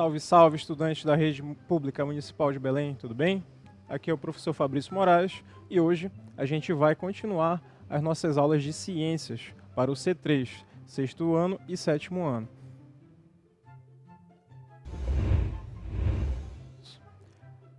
Salve, salve, estudantes da Rede Pública Municipal de Belém, tudo bem? Aqui é o professor Fabrício Moraes e hoje a gente vai continuar as nossas aulas de ciências para o C3, sexto ano e sétimo ano.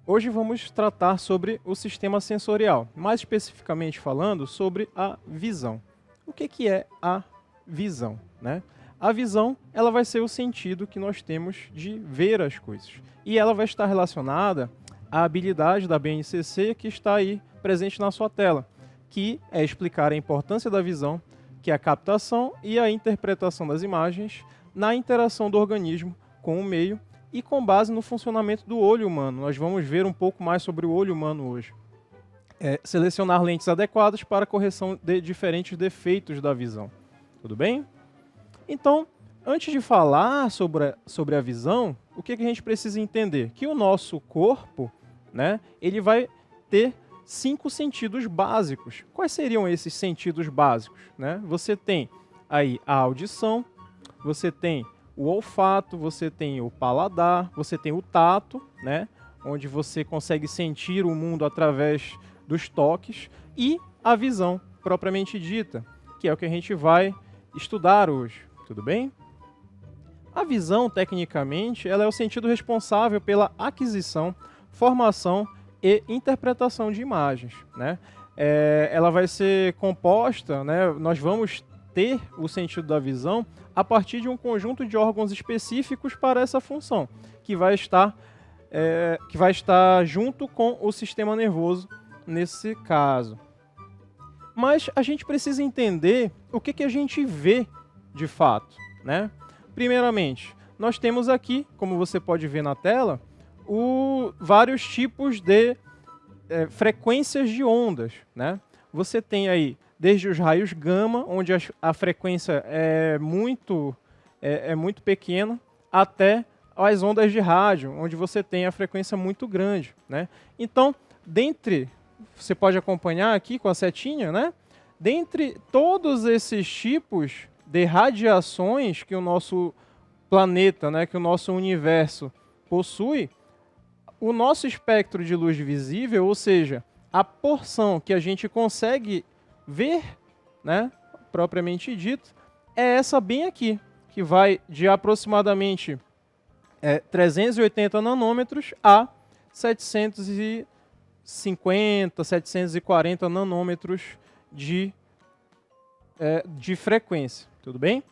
Hoje vamos tratar sobre o sistema sensorial, mais especificamente falando sobre a visão. O que é a visão, né? A visão, ela vai ser o sentido que nós temos de ver as coisas. E ela vai estar relacionada à habilidade da BNCC que está aí presente na sua tela, que é explicar a importância da visão, que é a captação e a interpretação das imagens na interação do organismo com o meio e com base no funcionamento do olho humano. Nós vamos ver um pouco mais sobre o olho humano hoje. Selecionar lentes adequadas para a correção de diferentes defeitos da visão. Tudo bem? Então, antes de falar sobre a visão, o que a gente precisa entender? Que o nosso corpo, né, ele vai ter 5 sentidos básicos. Quais seriam esses sentidos básicos, né? Você tem aí a audição, você tem o olfato, você tem o paladar, você tem o tato, né, onde você consegue sentir o mundo através dos toques, e a visão propriamente dita, que é o que a gente vai estudar hoje. Tudo bem? A visão, tecnicamente, ela é o sentido responsável pela aquisição, formação e interpretação de imagens, né? Ela vai ser composta, né? Nós vamos ter o sentido da visão a partir de um conjunto de órgãos específicos para essa função, que vai estar junto com o sistema nervoso nesse caso. Mas a gente precisa entender o que a gente vê de fato, né? Primeiramente, nós temos aqui, como você pode ver na tela, vários tipos de frequências de ondas, né? Você tem aí desde os raios gama, onde a frequência é muito pequena, até as ondas de rádio, onde você tem a frequência muito grande, né? Então, você pode acompanhar aqui com a setinha, né? Dentre todos esses tipos de radiações que o nosso planeta, né, que o nosso universo possui, o nosso espectro de luz visível, ou seja, a porção que a gente consegue ver, né, propriamente dito, é essa bem aqui, que vai de aproximadamente 380 nanômetros a 750, 740 nanômetros de frequência. Tudo bem?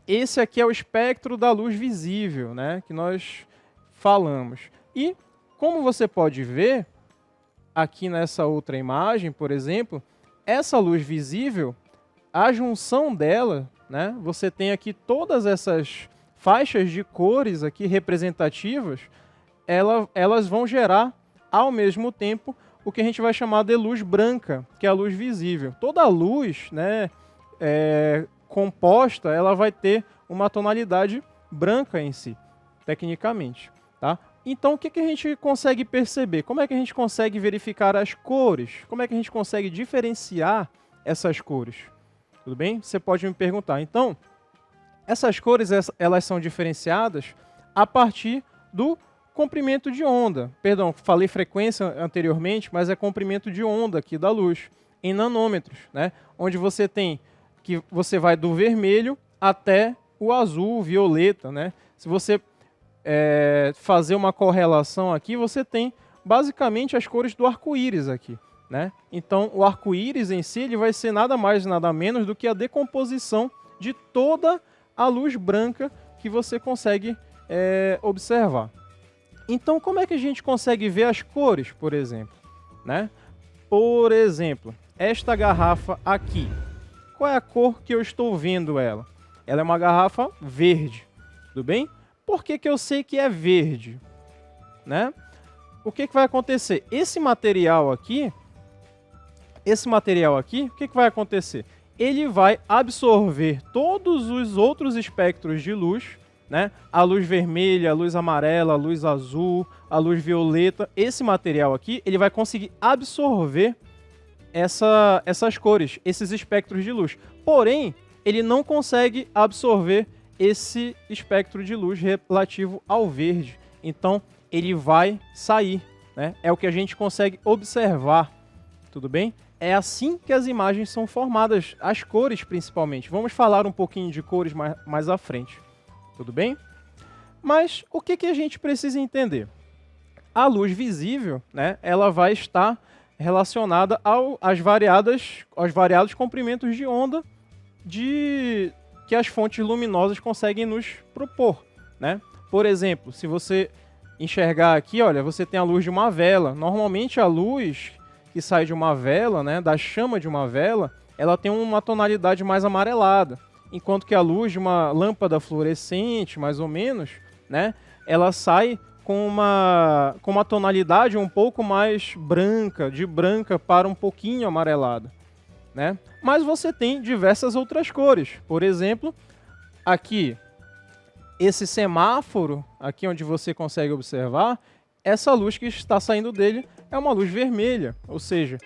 Esse aqui é o espectro da luz visível, né, que nós falamos. E, como você pode ver, aqui nessa outra imagem, por exemplo, essa luz visível, a junção dela, né, você tem aqui todas essas faixas de cores aqui representativas, elas vão gerar, ao mesmo tempo, o que a gente vai chamar de luz branca, que é a luz visível. Toda luz, né, composta, ela vai ter uma tonalidade branca em si, tecnicamente, tá? Então, o que a gente consegue perceber? Como é que a gente consegue verificar as cores? Como é que a gente consegue diferenciar essas cores? Tudo bem? Você pode me perguntar. Então, essas cores, elas são diferenciadas a partir do comprimento de onda. Perdão, falei frequência anteriormente, mas é comprimento de onda aqui da luz, em nanômetros, né? Onde você tem que você vai do vermelho até o azul, violeta, né? Se você fazer uma correlação aqui, você tem basicamente as cores do arco-íris aqui, né? Então, o arco-íris em si ele vai ser nada mais, nada menos do que a decomposição de toda a luz branca que você consegue observar. Então, como é que a gente consegue ver as cores, por exemplo, né? Por exemplo, esta garrafa aqui. Qual é a cor que eu estou vendo ela? Ela é uma garrafa verde, tudo bem? Por que eu sei que é verde, né? O que vai acontecer? Esse material aqui, o que vai acontecer? Ele vai absorver todos os outros espectros de luz, né? A luz vermelha, a luz amarela, a luz azul, a luz violeta. Esse material aqui, ele vai conseguir absorver essas cores, esses espectros de luz. Porém, ele não consegue absorver esse espectro de luz relativo ao verde. Então, ele vai sair, né? É o que a gente consegue observar, tudo bem? É assim que as imagens são formadas, as cores principalmente. Vamos falar um pouquinho de cores mais à frente, tudo bem? Mas o que a gente precisa entender? A luz visível, né, ela vai estar relacionada aos variados comprimentos de onda que as fontes luminosas conseguem nos propor, né? Por exemplo, se você enxergar aqui, olha, você tem a luz de uma vela. Normalmente a luz que sai de uma vela, né, da chama de uma vela, ela tem uma tonalidade mais amarelada, enquanto que a luz de uma lâmpada fluorescente, mais ou menos, né, ela sai com uma tonalidade um pouco mais branca, de branca para um pouquinho amarelada, né? Mas você tem diversas outras cores. Por exemplo, aqui, esse semáforo, aqui onde você consegue observar, essa luz que está saindo dele é uma luz vermelha, ou seja,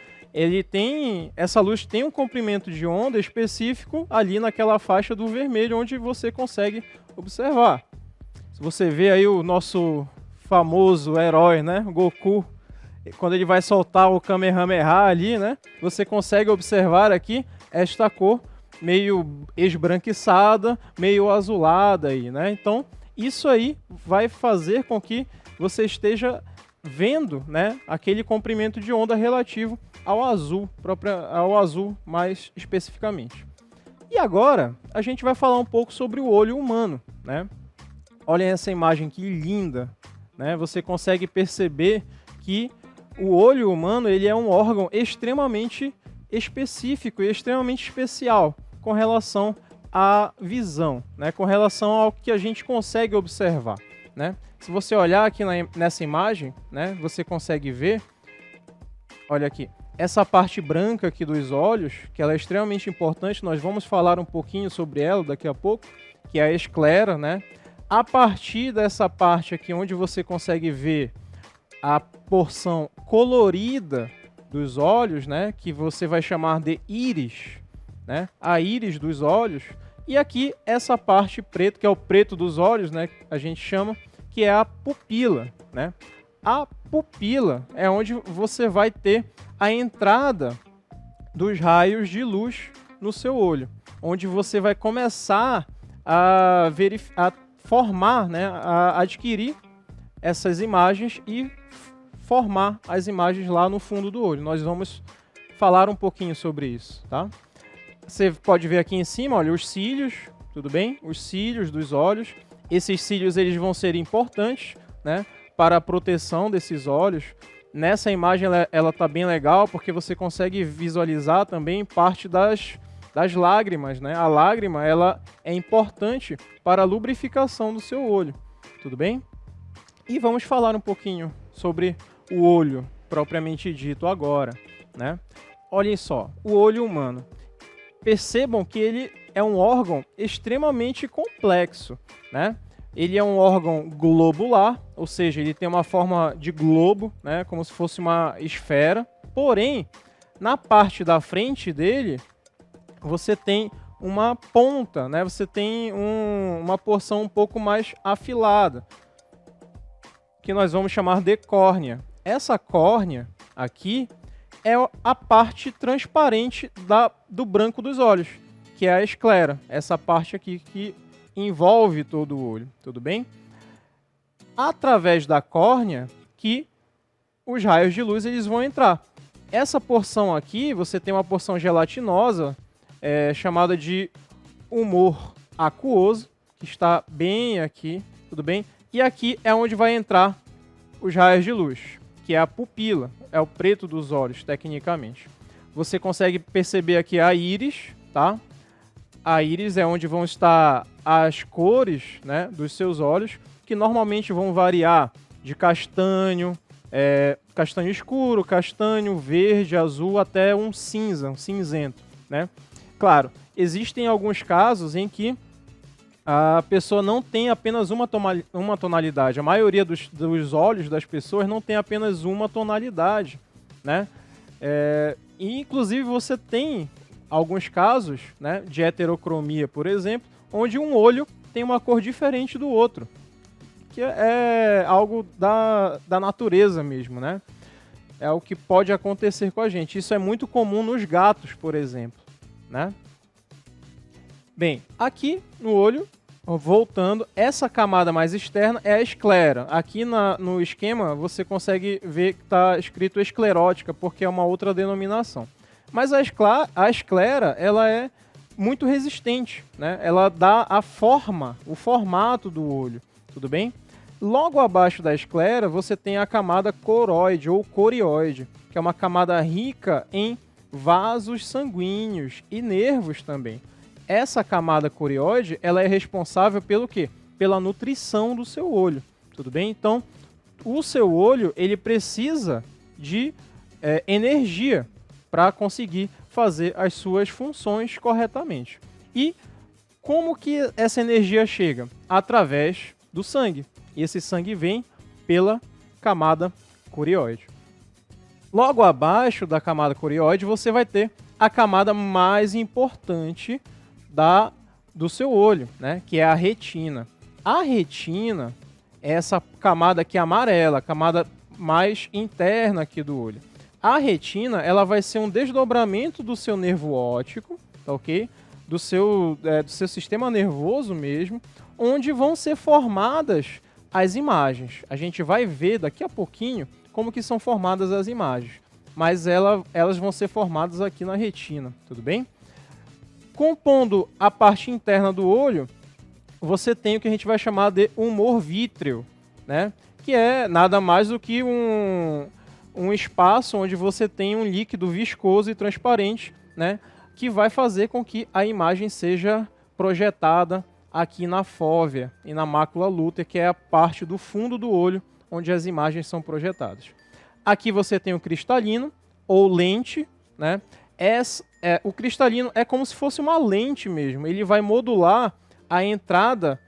essa luz tem um comprimento de onda específico ali naquela faixa do vermelho, onde você consegue observar. Se você vê aí o nosso famoso herói, né, Goku, quando ele vai soltar o Kamehameha ali, né, você consegue observar aqui esta cor meio esbranquiçada, meio azulada aí, né? Então, isso aí vai fazer com que você esteja vendo, né, aquele comprimento de onda relativo ao azul mais especificamente. E agora, a gente vai falar um pouco sobre o olho humano, né? Olhem essa imagem que linda, né? Você consegue perceber que o olho humano ele é um órgão extremamente específico e extremamente especial com relação à visão, né? Com relação ao que a gente consegue observar, né? Se você olhar aqui nessa imagem, né, você consegue ver, olha aqui, essa parte branca aqui dos olhos, que ela é extremamente importante, nós vamos falar um pouquinho sobre ela daqui a pouco, que é a esclera, né? A partir dessa parte aqui, onde você consegue ver a porção colorida dos olhos, né, que você vai chamar de íris, né, a íris dos olhos, e aqui essa parte preta, que é o preto dos olhos, né, a gente chama, que é a pupila, né? A pupila é onde você vai ter a entrada dos raios de luz no seu olho, onde você vai começar a formar, né, a adquirir essas imagens e formar as imagens lá no fundo do olho. Nós vamos falar um pouquinho sobre isso, tá? Você pode ver aqui em cima, olha, os cílios, tudo bem? Os cílios dos olhos. Esses cílios eles vão ser importantes, né, para a proteção desses olhos. Nessa imagem ela tá bem legal porque você consegue visualizar também parte das lágrimas, né? A lágrima ela é importante para a lubrificação do seu olho, tudo bem? E vamos falar um pouquinho sobre o olho propriamente dito agora, né? Olhem só, o olho humano. Percebam que ele é um órgão extremamente complexo, né? Ele é um órgão globular, ou seja, ele tem uma forma de globo, né? Como se fosse uma esfera. Porém, na parte da frente dele, você tem uma ponta, né? Você tem uma porção um pouco mais afilada, que nós vamos chamar de córnea. Essa córnea aqui é a parte transparente do branco dos olhos, que é a esclera, essa parte aqui que envolve todo o olho, tudo bem? Através da córnea que os raios de luz eles vão entrar. Essa porção aqui, você tem uma porção gelatinosa, chamada de humor aquoso, que está bem aqui, tudo bem? E aqui é onde vai entrar os raios de luz, que é a pupila, é o preto dos olhos, tecnicamente. Você consegue perceber aqui a íris, tá? A íris é onde vão estar as cores, né, dos seus olhos, que normalmente vão variar de castanho, castanho escuro, castanho, verde, azul, até um cinza, um cinzento, né? Claro, existem alguns casos em que a pessoa não tem apenas uma tonalidade. A maioria dos olhos das pessoas não tem apenas uma tonalidade, né? E, inclusive, você tem alguns casos, né, de heterocromia, por exemplo, onde um olho tem uma cor diferente do outro, que é algo da natureza mesmo, né? É o que pode acontecer com a gente. Isso é muito comum nos gatos, por exemplo, né? Bem, aqui no olho, voltando, essa camada mais externa é a esclera. Aqui no esquema você consegue ver que está escrito esclerótica, porque é uma outra denominação. Mas a esclera, ela é muito resistente, né? Ela dá a forma, o formato do olho, tudo bem? Logo abaixo da esclera você tem a camada coroide ou corioide, que é uma camada rica em vasos sanguíneos e nervos também. Essa camada corioide, ela é responsável pelo quê? Pela nutrição do seu olho, tudo bem? Então, o seu olho, ele precisa de energia para conseguir fazer as suas funções corretamente. E como que essa energia chega? Através do sangue. E esse sangue vem pela camada corioide. Logo abaixo da camada corioide, você vai ter a camada mais importante do seu olho, né? Que é a retina. A retina é essa camada aqui amarela, a camada mais interna aqui do olho. A retina, ela vai ser um desdobramento do seu nervo óptico, tá ok? Do seu sistema nervoso mesmo, onde vão ser formadas as imagens. A gente vai ver daqui a pouquinho como que são formadas as imagens, mas elas vão ser formadas aqui na retina, tudo bem? Compondo a parte interna do olho, você tem o que a gente vai chamar de humor vítreo, né? Que é nada mais do que um espaço onde você tem um líquido viscoso e transparente, né? Que vai fazer com que a imagem seja projetada aqui na fóvea e na mácula lútea, que é a parte do fundo do olho onde as imagens são projetadas. Aqui você tem o cristalino ou lente, né? O cristalino é como se fosse uma lente mesmo. Ele vai modular a entrada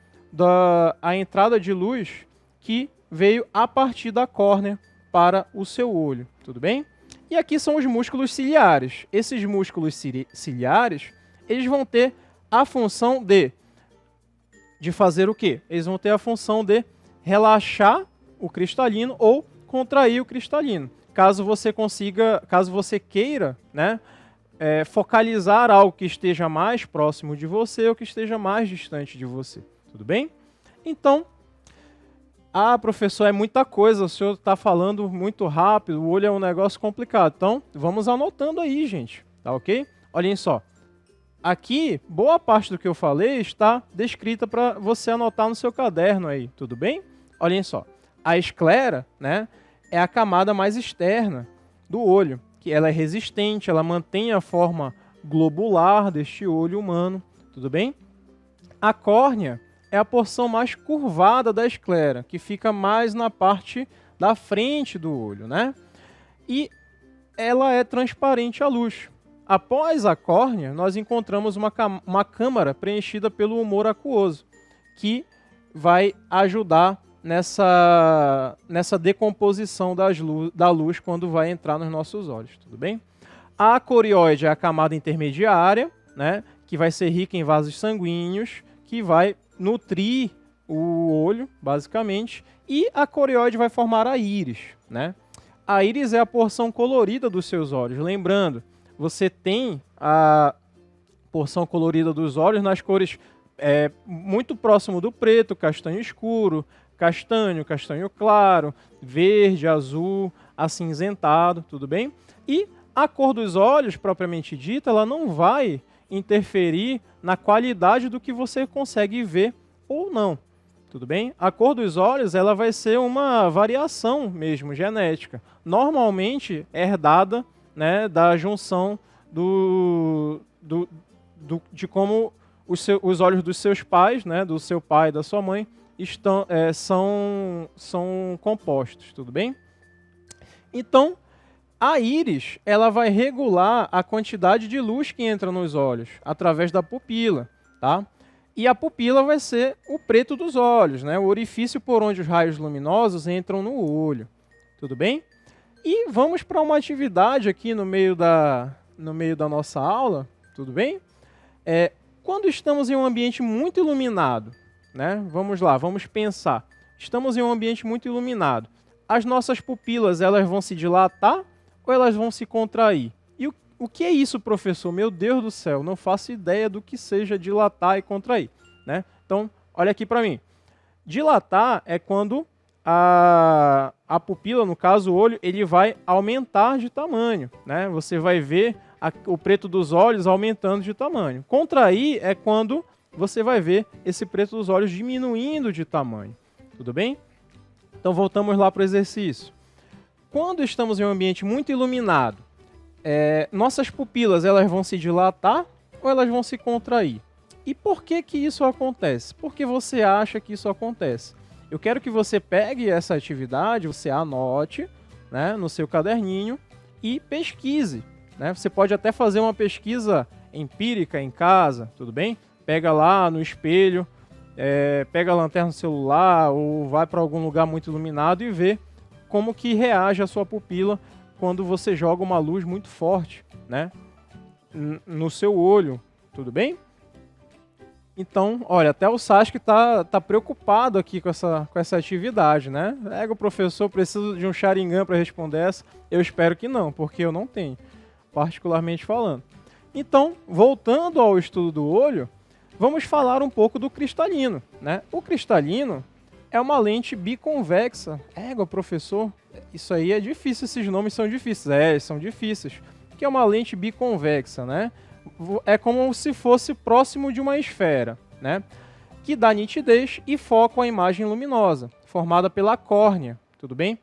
de luz que veio a partir da córnea para o seu olho, tudo bem? E aqui são os músculos ciliares. Esses músculos ciliares, eles vão ter a função de fazer o quê? Eles vão ter a função de relaxar o cristalino ou contrair o cristalino. Caso você queira, né, focalizar algo que esteja mais próximo de você ou que esteja mais distante de você, tudo bem? Então, professor, é muita coisa, o senhor está falando muito rápido, o olho é um negócio complicado. Então, vamos anotando aí, gente, tá ok? Olhem só. Aqui, boa parte do que eu falei está descrita para você anotar no seu caderno aí, tudo bem? Olhem só. A esclera, né, é a camada mais externa do olho, que ela é resistente, ela mantém a forma globular deste olho humano, tudo bem? A córnea é a porção mais curvada da esclera, que fica mais na parte da frente do olho, né? E ela é transparente à luz. Após a córnea, nós encontramos uma câmara preenchida pelo humor aquoso, que vai ajudar nessa decomposição da luz quando vai entrar nos nossos olhos, tudo bem? A corioide é a camada intermediária, né, que vai ser rica em vasos sanguíneos, que vai nutrir o olho, basicamente, e a corioide vai formar a íris, né? A íris é a porção colorida dos seus olhos. Lembrando, você tem a porção colorida dos olhos nas cores muito próximo do preto, castanho escuro, castanho claro, verde, azul, acinzentado, tudo bem? E a cor dos olhos, propriamente dita, ela não vai interferir na qualidade do que você consegue ver ou não, tudo bem? A cor dos olhos, ela vai ser uma variação mesmo, genética, normalmente herdada, né, da junção de como os olhos dos seus pais, né, do seu pai e da sua mãe, são compostos, tudo bem? Então, a íris, ela vai regular a quantidade de luz que entra nos olhos, através da pupila, tá? E a pupila vai ser o preto dos olhos, né? O orifício por onde os raios luminosos entram no olho, tudo bem? E vamos para uma atividade aqui no meio da nossa aula, tudo bem? Quando estamos em um ambiente muito iluminado, né? Vamos lá, vamos pensar. Estamos em um ambiente muito iluminado. As nossas pupilas, elas vão se dilatar ou elas vão se contrair? E o que é isso, professor? Meu Deus do céu, não faço ideia do que seja dilatar e contrair, né? Então, olha aqui para mim. Dilatar é quando a pupila, no caso o olho, ele vai aumentar de tamanho, né? Você vai ver o preto dos olhos aumentando de tamanho. Contrair é quando você vai ver esse preto dos olhos diminuindo de tamanho. Tudo bem? Então voltamos lá para o exercício. Quando estamos em um ambiente muito iluminado, nossas pupilas elas vão se dilatar ou elas vão se contrair? E por que que isso acontece? Por que você acha que isso acontece? Eu quero que você pegue essa atividade, você anote, né, no seu caderninho e pesquise, né? Você pode até fazer uma pesquisa empírica em casa, tudo bem? Pega lá no espelho, pega a lanterna do celular ou vai para algum lugar muito iluminado e vê como que reage a sua pupila quando você joga uma luz muito forte, né, no seu olho, tudo bem? Então, olha, até o Sasuke tá preocupado aqui com essa atividade, né? O professor, preciso de um Sharingan para responder essa. Eu espero que não, porque eu não tenho, particularmente falando. Então, voltando ao estudo do olho, vamos falar um pouco do cristalino, né? O cristalino é uma lente biconvexa. Professor, isso aí é difícil, esses nomes são difíceis. São difíceis. O que é uma lente biconvexa, né? É como se fosse próximo de uma esfera, né? Que dá nitidez e foco à imagem luminosa, formada pela córnea, tudo bem?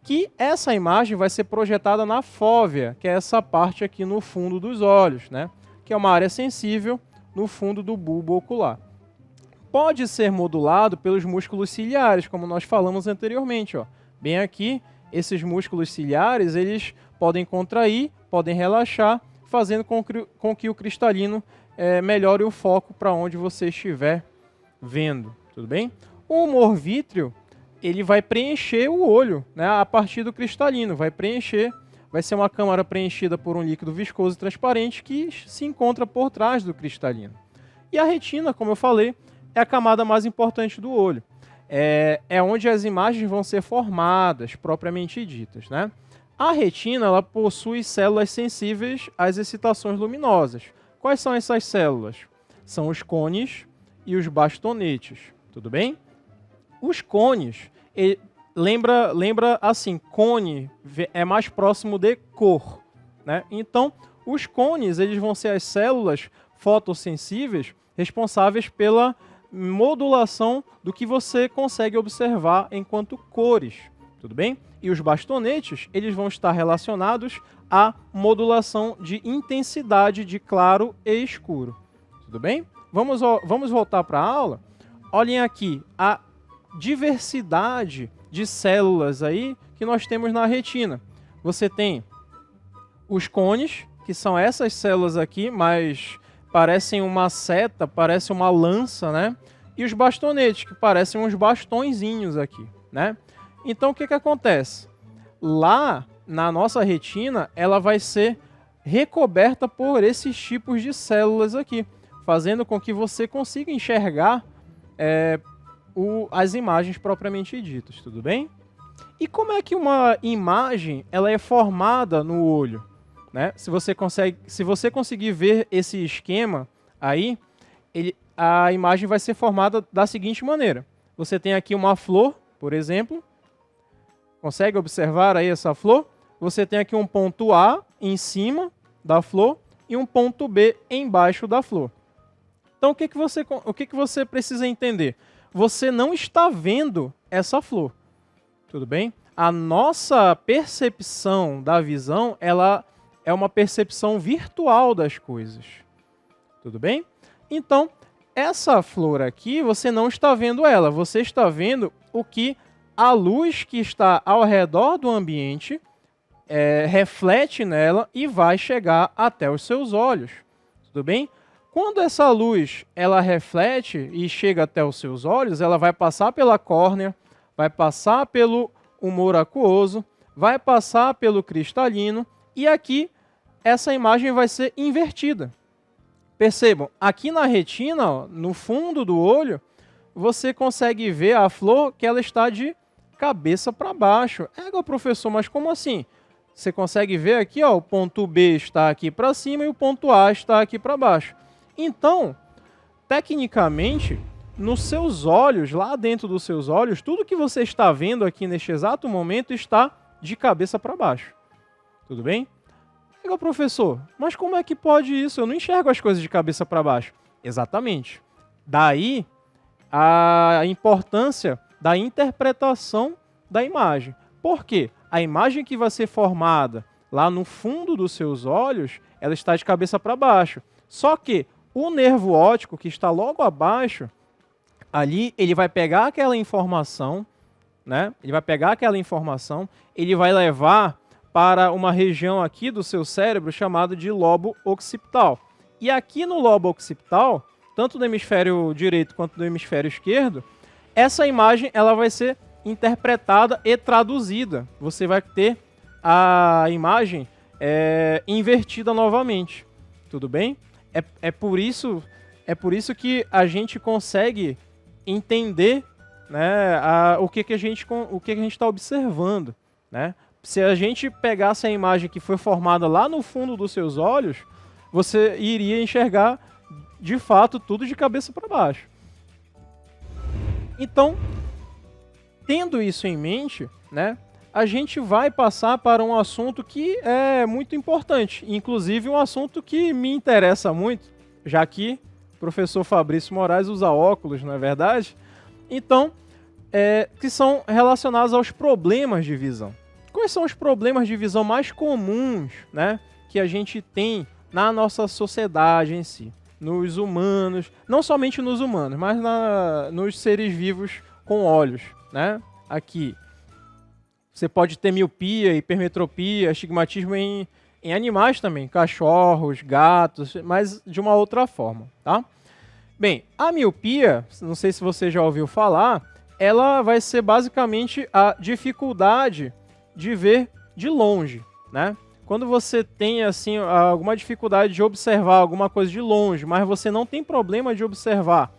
Que essa imagem vai ser projetada na fóvea, que é essa parte aqui no fundo dos olhos, né? Que é uma área sensível no fundo do bulbo ocular. Pode ser modulado pelos músculos ciliares, como nós falamos anteriormente, ó. Bem aqui, esses músculos ciliares, eles podem contrair, podem relaxar, fazendo com que o cristalino melhore o foco para onde você estiver vendo, tudo bem? O humor vítreo, ele vai preencher o olho, né, a partir do cristalino, vai ser uma câmara preenchida por um líquido viscoso e transparente que se encontra por trás do cristalino. E a retina, como eu falei, é a camada mais importante do olho. É onde as imagens vão ser formadas, propriamente ditas, né? A retina, ela possui células sensíveis às excitações luminosas. Quais são essas células? São os cones e os bastonetes, tudo bem? Os cones, lembra assim, cone é mais próximo de cor, né? Então, os cones, eles vão ser as células fotossensíveis responsáveis pela modulação do que você consegue observar enquanto cores, tudo bem? E os bastonetes, eles vão estar relacionados à modulação de intensidade de claro e escuro. Tudo bem? Vamos voltar para a aula? Olhem aqui a diversidade de células aí que nós temos na retina. Você tem os cones, que são essas células aqui, mas parecem uma seta, parece uma lança, né? E os bastonetes, que parecem uns bastõezinhos aqui, né? Então, o que acontece? Lá, na nossa retina, ela vai ser recoberta por esses tipos de células aqui, fazendo com que você consiga enxergar as imagens propriamente ditas, tudo bem? E como é que uma imagem ela é formada no olho, né? Se você conseguir ver esse esquema aí, a imagem vai ser formada da seguinte maneira. Você tem aqui uma flor, por exemplo. Consegue observar aí essa flor? Você tem aqui um ponto A em cima da flor e um ponto B embaixo da flor. Então, o que você precisa entender? Você não está vendo essa flor, tudo bem? A nossa percepção da visão, ela é uma percepção virtual das coisas, tudo bem? Então, essa flor aqui, você não está vendo ela, você está vendo o que a luz que está ao redor do ambiente reflete nela e vai chegar até os seus olhos, tudo bem? Quando essa luz ela reflete e chega até os seus olhos, ela vai passar pela córnea, vai passar pelo humor aquoso, vai passar pelo cristalino e aqui essa imagem vai ser invertida. Percebam, aqui na retina, ó, no fundo do olho, você consegue ver a flor que ela está de cabeça para baixo. Professor, mas como assim? Você consegue ver aqui, ó, o ponto B está aqui para cima e o ponto A está aqui para baixo. Então, tecnicamente, nos seus olhos, lá dentro dos seus olhos, tudo que você está vendo aqui neste exato momento está de cabeça para baixo. Tudo bem? Professor, mas como é que pode isso? Eu não enxergo as coisas de cabeça para baixo. Exatamente. Daí a importância da interpretação da imagem. Por quê? A imagem que vai ser formada lá no fundo dos seus olhos, ela está de cabeça para baixo. Só que o nervo óptico, que está logo abaixo, ali ele vai pegar aquela informação, né? Ele vai levar para uma região aqui do seu cérebro chamado de lobo occipital. E aqui no lobo occipital, tanto do hemisfério direito quanto do hemisfério esquerdo, essa imagem ela vai ser interpretada e traduzida. Você vai ter a imagem invertida novamente. Tudo bem? É por isso que a gente consegue entender, né, o que a gente está observando, né? Se a gente pegasse a imagem que foi formada lá no fundo dos seus olhos, você iria enxergar de fato tudo de cabeça para baixo. Então, tendo isso em mente, né, a gente vai passar para um assunto que é muito importante, inclusive um assunto que me interessa muito, já que o professor Fabrício Moraes usa óculos, não é verdade? Então, que são relacionados aos problemas de visão. Quais são os problemas de visão mais comuns, né, que a gente tem na nossa sociedade em si? Nos humanos, não somente nos humanos, mas nos seres vivos com olhos, né? Aqui, você pode ter miopia, hipermetropia, astigmatismo em animais também, cachorros, gatos, mas de uma outra forma, tá? Bem, a miopia, não sei se você já ouviu falar, ela vai ser basicamente a dificuldade de ver de longe, né? Quando você tem assim alguma dificuldade de observar alguma coisa de longe, mas você não tem problema de observar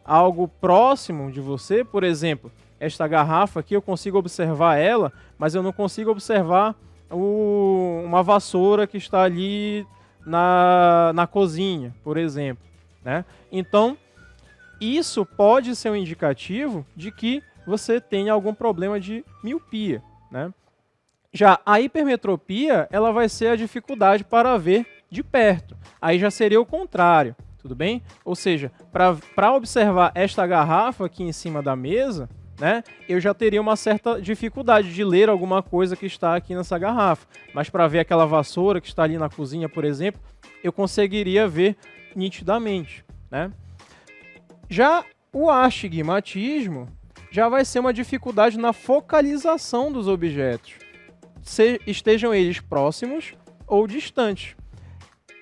algo próximo de você, por exemplo, esta garrafa aqui eu consigo observar ela, mas eu não consigo observar uma vassoura que está ali na cozinha, por exemplo, né? Então, isso pode ser um indicativo de que você tem algum problema de miopia, né? Já a hipermetropia, ela vai ser a dificuldade para ver de perto. Aí já seria o contrário, tudo bem? Ou seja, para observar esta garrafa aqui em cima da mesa, né, eu já teria uma certa dificuldade de ler alguma coisa que está aqui nessa garrafa. Mas para ver aquela vassoura que está ali na cozinha, por exemplo, eu conseguiria ver nitidamente, né? Já o astigmatismo já vai ser uma dificuldade na focalização dos objetos, estejam eles próximos ou distantes.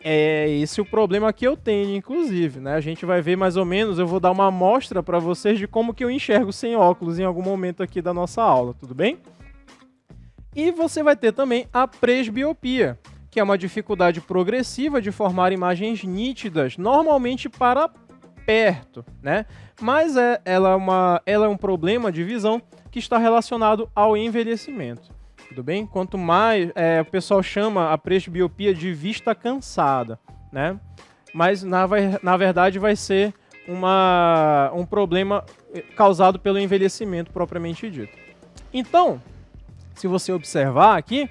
É esse o problema que eu tenho, inclusive, né? A gente vai ver mais ou menos, eu vou dar uma amostra para vocês de como que eu enxergo sem óculos em algum momento aqui da nossa aula, tudo bem? E você vai ter também a presbiopia, que é uma dificuldade progressiva de formar imagens nítidas, normalmente para perto, né? Mas ela é um problema de visão que está relacionado ao envelhecimento. Tudo bem? Quanto mais, o pessoal chama a presbiopia de vista cansada, né? Mas na verdade vai ser um problema causado pelo envelhecimento propriamente dito. Então, se você observar aqui,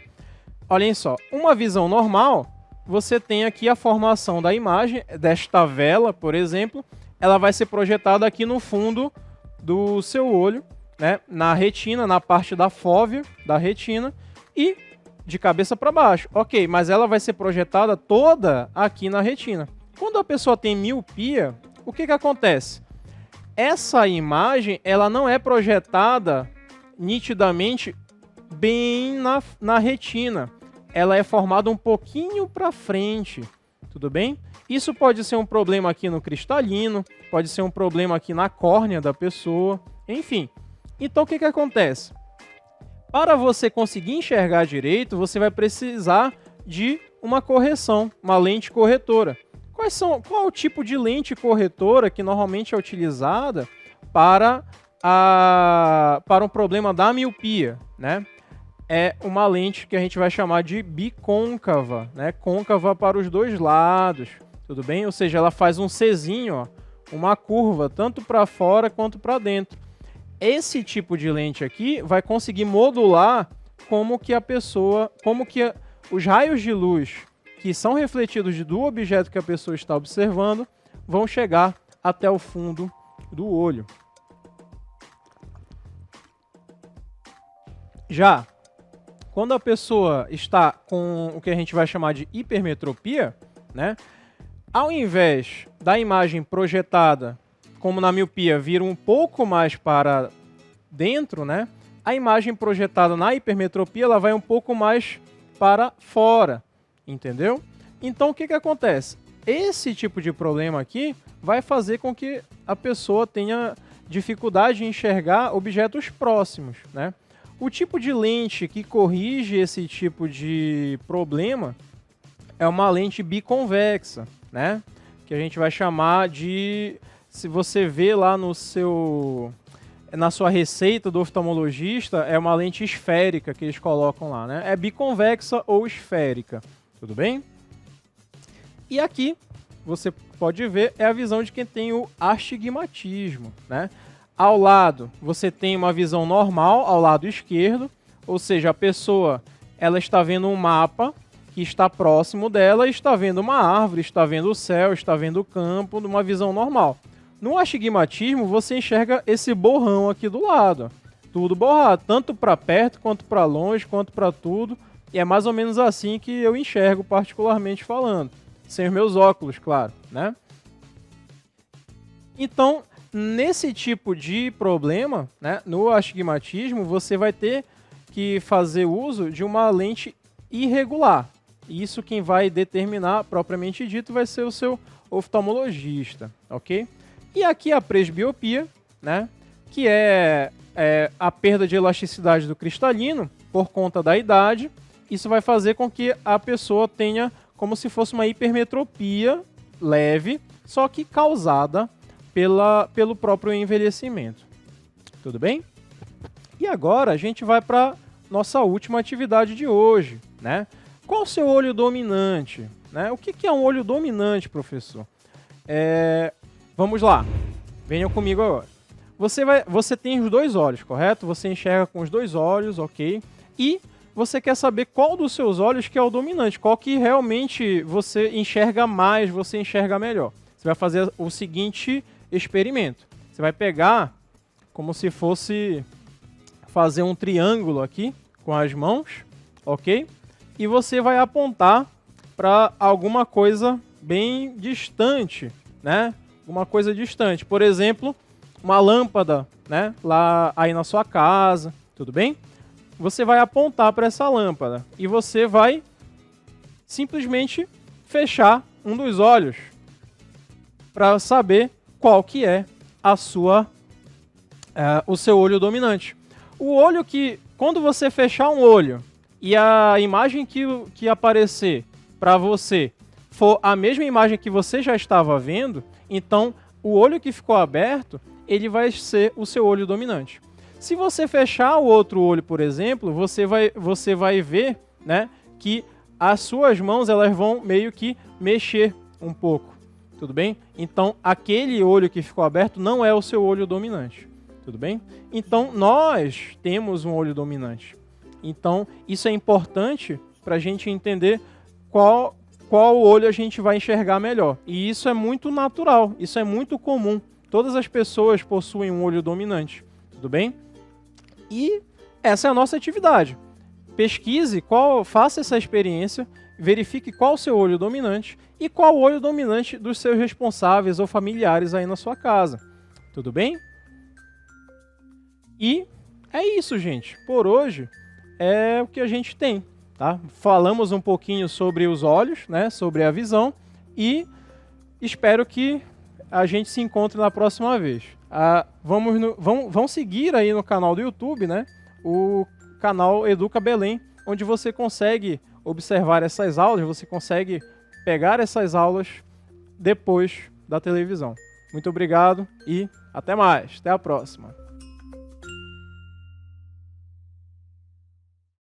olhem só, uma visão normal, você tem aqui a formação da imagem desta vela, por exemplo, ela vai ser projetada aqui no fundo do seu olho, né, na retina, na parte da fóvea da retina e de cabeça para baixo. Ok, mas ela vai ser projetada toda aqui na retina. Quando a pessoa tem miopia, o que acontece? Essa imagem ela não é projetada nitidamente bem na retina. Ela é formada um pouquinho para frente, tudo bem? Isso pode ser um problema aqui no cristalino, pode ser um problema aqui na córnea da pessoa, enfim. Então, o que acontece? Para você conseguir enxergar direito, você vai precisar de uma correção, uma lente corretora. Qual é o tipo de lente corretora que normalmente é utilizada para um problema da miopia, né? É uma lente que a gente vai chamar de bicôncava, né? Côncava para os dois lados, tudo bem? Ou seja, ela faz um Czinho, ó, uma curva, tanto para fora quanto para dentro. Esse tipo de lente aqui vai conseguir modular como que os raios de luz que são refletidos do objeto que a pessoa está observando vão chegar até o fundo do olho. Já quando a pessoa está com o que a gente vai chamar de hipermetropia, né, ao invés da imagem projetada, como na miopia, vir um pouco mais para dentro, né, a imagem projetada na hipermetropia ela vai um pouco mais para fora, entendeu? Então, o que acontece? Esse tipo de problema aqui vai fazer com que a pessoa tenha dificuldade em enxergar objetos próximos, né? O tipo de lente que corrige esse tipo de problema é uma lente biconvexa, né? Que a gente vai chamar de... Se você vê lá na sua receita do oftalmologista, é uma lente esférica que eles colocam lá, né? É biconvexa ou esférica, tudo bem? E aqui, você pode ver, é a visão de quem tem o astigmatismo, né? Ao lado, você tem uma visão normal, ao lado esquerdo, ou seja, a pessoa ela está vendo um mapa que está próximo dela, está vendo uma árvore, está vendo o céu, está vendo o campo, numa visão normal. No astigmatismo, você enxerga esse borrão aqui do lado, tudo borrado, tanto para perto, quanto para longe, quanto para tudo, e é mais ou menos assim que eu enxergo, particularmente falando, sem os meus óculos, claro, né? Então, nesse tipo de problema, né, no astigmatismo, você vai ter que fazer uso de uma lente irregular. Isso quem vai determinar, propriamente dito, vai ser o seu oftalmologista, ok? E aqui a presbiopia, né, que é a perda de elasticidade do cristalino por conta da idade. Isso vai fazer com que a pessoa tenha como se fosse uma hipermetropia leve, só que causada pelo próprio envelhecimento. Tudo bem? E agora a gente vai para nossa última atividade de hoje, né? Qual o seu olho dominante? Né? O que é um olho dominante, professor? Vamos lá. Venham comigo agora. Você tem os dois olhos, correto? Você enxerga com os dois olhos, ok? E você quer saber qual dos seus olhos que é o dominante, qual que realmente você enxerga mais, você enxerga melhor. Você vai fazer o seguinte experimento. Você vai pegar como se fosse fazer um triângulo aqui com as mãos, ok? E você vai apontar para alguma coisa bem distante, né? Uma coisa distante, por exemplo, uma lâmpada, né? Lá aí na sua casa, tudo bem? Você vai apontar para essa lâmpada e você vai simplesmente fechar um dos olhos para saber qual que é o seu olho dominante. O olho que, quando você fechar um olho e a imagem que aparecer para você for a mesma imagem que você já estava vendo, então o olho que ficou aberto, ele vai ser o seu olho dominante. Se você fechar o outro olho, por exemplo, você vai ver, né, que as suas mãos elas vão meio que mexer um pouco. Tudo bem? Então, aquele olho que ficou aberto não é o seu olho dominante. Tudo bem? Então, nós temos um olho dominante. Então, isso é importante para a gente entender qual olho a gente vai enxergar melhor. E isso é muito natural, isso é muito comum. Todas as pessoas possuem um olho dominante. Tudo bem? E essa é a nossa atividade. Pesquise, faça essa experiência, verifique qual o seu olho dominante e qual o olho dominante dos seus responsáveis ou familiares aí na sua casa. Tudo bem? E é isso, gente. Por hoje é o que a gente tem, tá? Falamos um pouquinho sobre os olhos, né? Sobre a visão e espero que a gente se encontre na próxima vez. Vão seguir aí no canal do YouTube, né? O canal Educa Belém, onde você consegue observar essas aulas, você consegue pegar essas aulas depois da televisão. Muito obrigado e Até mais, até a próxima.